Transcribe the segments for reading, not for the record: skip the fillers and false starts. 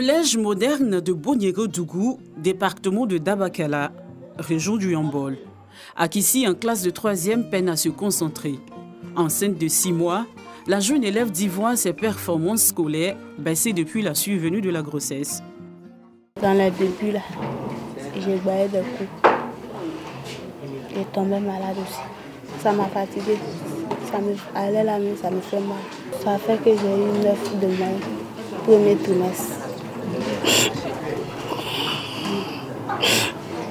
Collège moderne de Bonyere-Dougou, département de Dabakala, région du Yambol. Akissi, en classe de 3e, peine à se concentrer. Enceinte de 6 mois, la jeune élève dit voir ses performances scolaires baisser depuis la survenue de la grossesse. Dans le début, là, j'ai baillé des coups. J'ai tombé malade aussi. Ça m'a fatiguée. Aller la nuit, ça me fait mal. Ça fait que j'ai eu 9 de moyenne, premier trimestre.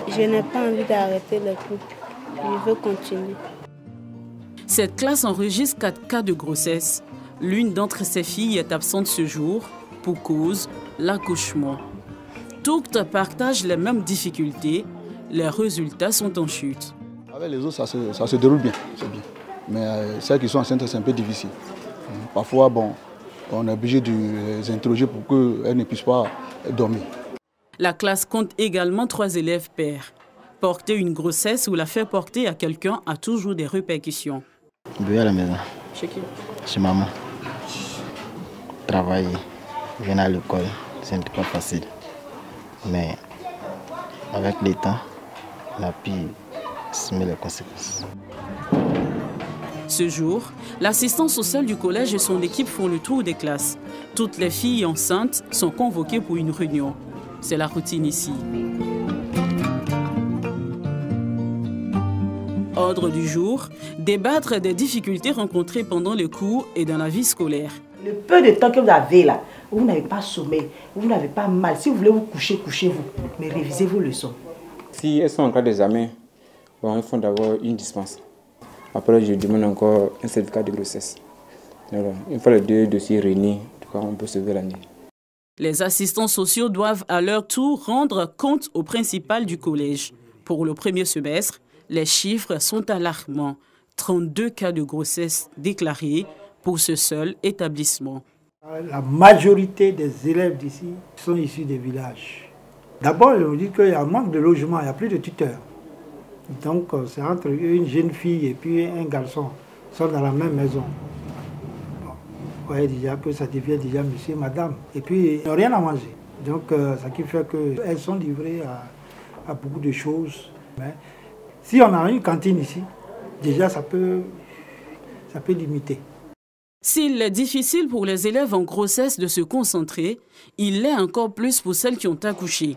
Je n'ai pas envie d'arrêter les cours. Je veux continuer. Cette classe enregistre 4 cas de grossesse. L'une d'entre ses filles est absente ce jour pour cause l'accouchement. Toutes partagent les mêmes difficultés. Les résultats sont en chute. Avec les autres, ça se déroule bien, c'est bien. Mais celles qui sont enceintes, c'est un peu difficile. Parfois, bon, on est obligé de les interroger pour qu'elles ne puissent pas dormir. La classe compte également 3 élèves pairs. Porter une grossesse ou la faire porter à quelqu'un a toujours des répercussions. Bébé à la maison. Chez qui? Chez maman. Travailler, venir à l'école, ce n'est pas facile. Mais avec le temps, on a pu assumer les conséquences. Ce jour, l'assistant social du collège et son équipe font le tour des classes. Toutes les filles enceintes sont convoquées pour une réunion. C'est la routine ici. Ordre du jour, débattre des difficultés rencontrées pendant les cours et dans la vie scolaire. Le peu de temps que vous avez là, vous n'avez pas sommeil, vous n'avez pas mal. Si vous voulez vous coucher, couchez-vous. Mais révisez vos leçons. Si elles sont en cas d'examen, bon, il faut d'abord une dispense. Après, je demande encore un certificat de grossesse. Alors, une fois les 2 dossiers réunis, on peut sauver l'année. Les assistants sociaux doivent à leur tour rendre compte au principal du collège. Pour le premier semestre, les chiffres sont alarmants. 32 cas de grossesse déclarés pour ce seul établissement. La majorité des élèves d'ici sont issus des villages. D'abord, on dit qu'il y a un manque de logement, il n'y a plus de tuteurs. Donc, c'est entre une jeune fille et puis un garçon, qui sont dans la même maison. Bon, vous voyez déjà que ça devient déjà monsieur, madame. Et puis, ils n'ont rien à manger. Donc, ça qui fait qu'elles sont livrées à beaucoup de choses. Mais si on a une cantine ici, déjà, ça peut limiter. S'il est difficile pour les élèves en grossesse de se concentrer, il l'est encore plus pour celles qui ont accouché.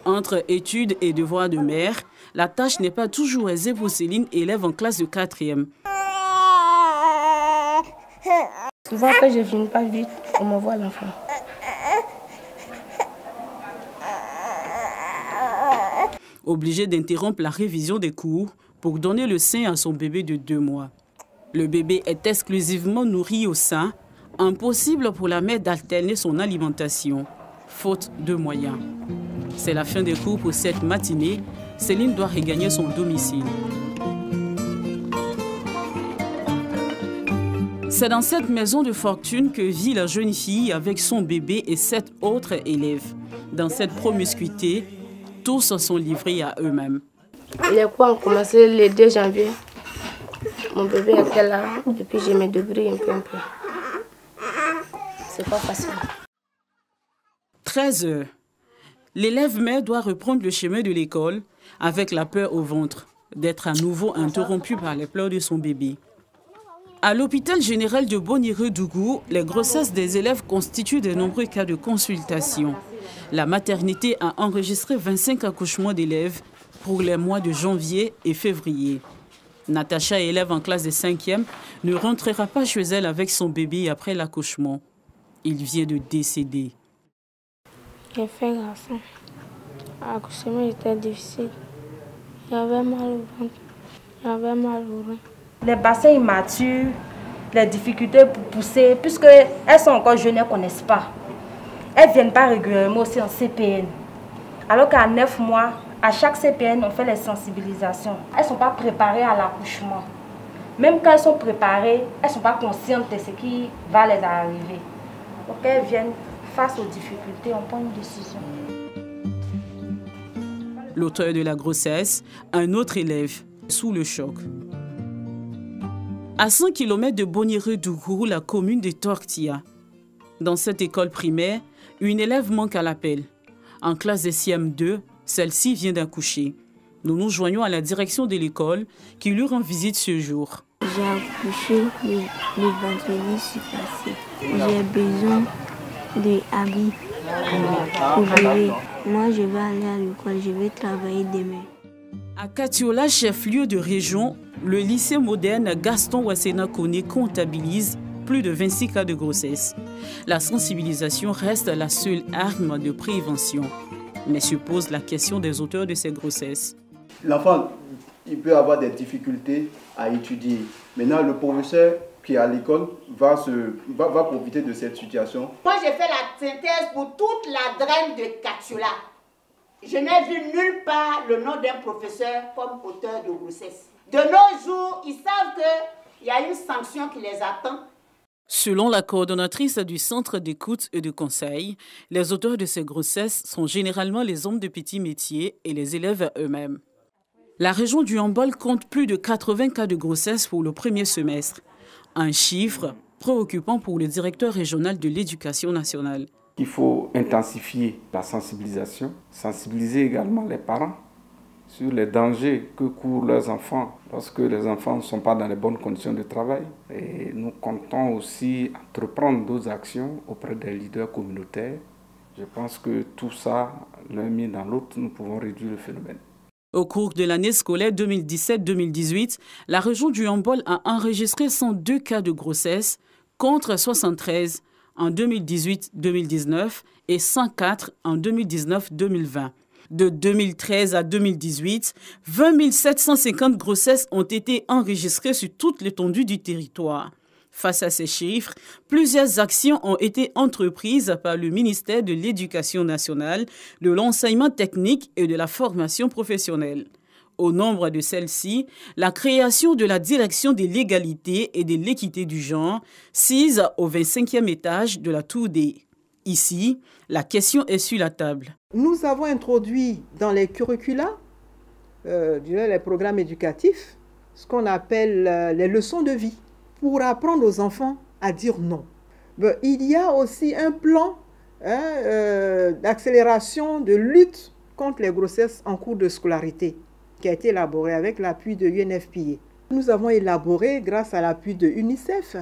Entre études et devoirs de mère, la tâche n'est pas toujours aisée pour Céline, élève en classe de 4e. Souvent que je ne viens pas vite, on m'envoie l'enfant. Obligée d'interrompre la révision des cours pour donner le sein à son bébé de 2 mois. Le bébé est exclusivement nourri au sein. Impossible pour la mère d'alterner son alimentation, faute de moyens. C'est la fin des cours pour cette matinée. Céline doit regagner son domicile. C'est dans cette maison de fortune que vit la jeune fille avec son bébé et 7 autres élèves. Dans cette promiscuité, tous sont livrés à eux-mêmes. Les cours ont commencé le 2 janvier. Mon bébé était là et puis je me débrouille un peu. C'est pas facile. 13 heures. L'élève mère doit reprendre le chemin de l'école avec la peur au ventre d'être à nouveau interrompue par les pleurs de son bébé. À l'hôpital général de Bonyere-Dougou, les grossesses des élèves constituent de nombreux cas de consultation. La maternité a enregistré 25 accouchements d'élèves pour les mois de janvier et février. Natacha, élève en classe de 5e, ne rentrera pas chez elle avec son bébé après l'accouchement. Il vient de décéder. J'ai fait garçon. L'accouchement était difficile. J'avais mal au ventre, j'avais mal au rein. Les bassins immatures, les difficultés pour pousser, puisqu'elles sont encore jeunes, elles ne connaissent pas. Elles ne viennent pas régulièrement aussi en CPN. Alors qu'à 9 mois, à chaque CPN, on fait les sensibilisations. Elles ne sont pas préparées à l'accouchement. Même quand elles sont préparées, elles ne sont pas conscientes de ce qui va les arriver. Donc elles viennent face aux difficultés, on prend une décision. L'auteur de la grossesse, un autre élève, sous le choc. À 100 km de Bonyere-Dougou, la commune de Tortilla. Dans cette école primaire, Une élève manque à l'appel. En classe de CM2, celle-ci vient d'accoucher. Nous nous joignons à la direction de l'école qui lui rend visite ce jour. J'ai accouché le vendredi passé. J'ai besoin d'habits pour bébé. Moi, je vais aller à l'école, je vais travailler demain. À Katiola, chef-lieu de région, le lycée moderne Gaston Ouassena Koné comptabilise plus de 26 cas de grossesse. La sensibilisation reste la seule arme de prévention. Mais se pose la question des auteurs de ces grossesses. L'enfant, il peut avoir des difficultés à étudier. Maintenant, le professeur qui est à l'école va profiter de cette situation. Moi, j'ai fait la synthèse pour toute la draine de Katiola. Je n'ai vu nulle part le nom d'un professeur comme auteur de grossesse. De nos jours, ils savent qu'il y a une sanction qui les attend. Selon la coordonnatrice du centre d'écoute et de conseil, les auteurs de ces grossesses sont généralement les hommes de petits métiers et les élèves eux-mêmes. La région du Yambol compte plus de 80 cas de grossesse pour le premier semestre. Un chiffre préoccupant pour le directeur régional de l'éducation nationale. Il faut intensifier la sensibilisation, sensibiliser également les parents sur les dangers que courent leurs enfants lorsque les enfants ne sont pas dans les bonnes conditions de travail. Et nous comptons aussi entreprendre d'autres actions auprès des leaders communautaires. Je pense que tout ça, l'un mis dans l'autre, nous pouvons réduire le phénomène. Au cours de l'année scolaire 2017-2018, la région du Yambol a enregistré 102 cas de grossesse contre 73 en 2018-2019 et 104 en 2019-2020. De 2013 à 2018, 20 750 grossesses ont été enregistrées sur toute l'étendue du territoire. Face à ces chiffres, plusieurs actions ont été entreprises par le ministère de l'Éducation nationale, de l'enseignement technique et de la formation professionnelle. Au nombre de celles-ci, la création de la direction de l'égalité et de l'équité du genre, sise au 25e étage de la Tour D. Ici, la question est sur la table. Nous avons introduit dans les curricula, les programmes éducatifs, ce qu'on appelle les leçons de vie, pour apprendre aux enfants à dire non. Il y a aussi un plan d'accélération de lutte contre les grossesses en cours de scolarité qui a été élaboré avec l'appui de UNFPA. Nous avons élaboré, grâce à l'appui de UNICEF,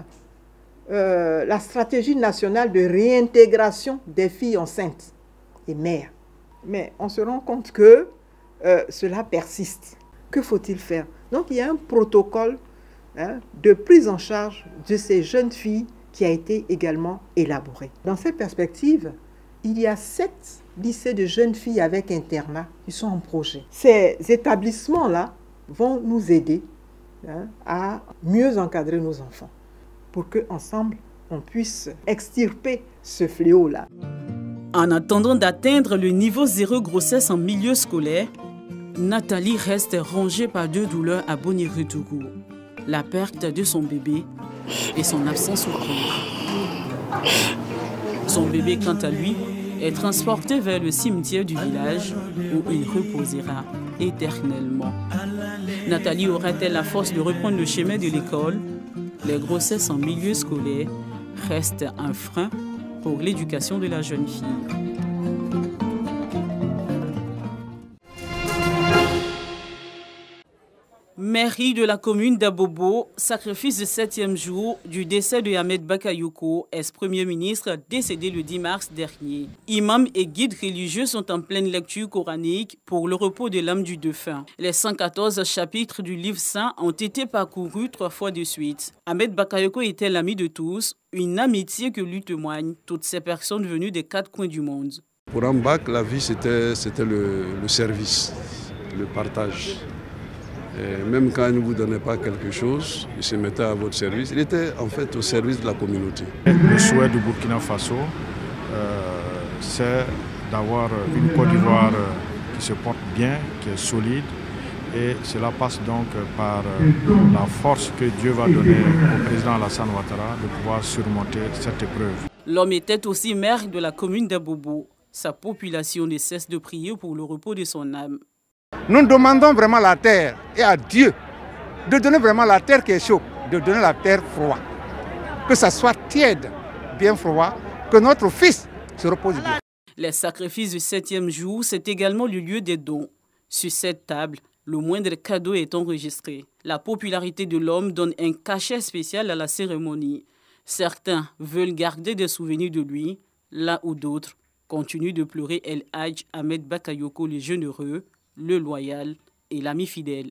la stratégie nationale de réintégration des filles enceintes et mères. Mais on se rend compte que cela persiste. Que faut-il faire? Donc il y a un protocole de prise en charge de ces jeunes filles qui a été également élaboré. Dans cette perspective, il y a 7 lycées de jeunes filles avec internat qui sont en projet. Ces établissements-là vont nous aider à mieux encadrer nos enfants pour qu'ensemble, on puisse extirper ce fléau-là. En attendant d'atteindre le niveau 0 grossesse en milieu scolaire, Nathalie reste rongée par 2 douleurs à Bonirutougou. La perte de son bébé et son absence au cours. Son bébé, quant à lui, est transporté vers le cimetière du village où il reposera éternellement. Nathalie aura-t-elle la force de reprendre le chemin de l'école? Les grossesses en milieu scolaire restent un frein pour l'éducation de la jeune fille. Mairie de la commune d'Abobo, sacrifice de 7e jour du décès de Ahmed Bakayoko, ex-premier ministre décédé le 10 mars dernier. Imams et guides religieux sont en pleine lecture coranique pour le repos de l'âme du défunt. Les 114 chapitres du livre saint ont été parcourus 3 fois de suite. Ahmed Bakayoko était l'ami de tous, une amitié que lui témoignent toutes ces personnes venues des 4 coins du monde. Pour Ambak, la vie c'était le service, le partage. Et même quand il ne vous donnait pas quelque chose, il se mettait à votre service. Il était en fait au service de la communauté. Le souhait du Burkina Faso, c'est d'avoir une Côte d'Ivoire qui se porte bien, qui est solide. Et cela passe donc par la force que Dieu va donner au président Alassane Ouattara de pouvoir surmonter cette épreuve. L'homme était aussi maire de la commune d'Abobo. Sa population ne cesse de prier pour le repos de son âme. Nous demandons vraiment la terre et à Dieu de donner vraiment la terre qui est chaude, de donner la terre froide. Que ça soit tiède, bien froid, que notre fils se repose bien. Les sacrifices du 7e jour, c'est également le lieu des dons. Sur cette table, le moindre cadeau est enregistré. La popularité de l'homme donne un cachet spécial à la cérémonie. Certains veulent garder des souvenirs de lui, là où d'autres continuent de pleurer El Hadj Ahmed Bakayoko, le généreux, le loyal et l'ami fidèle.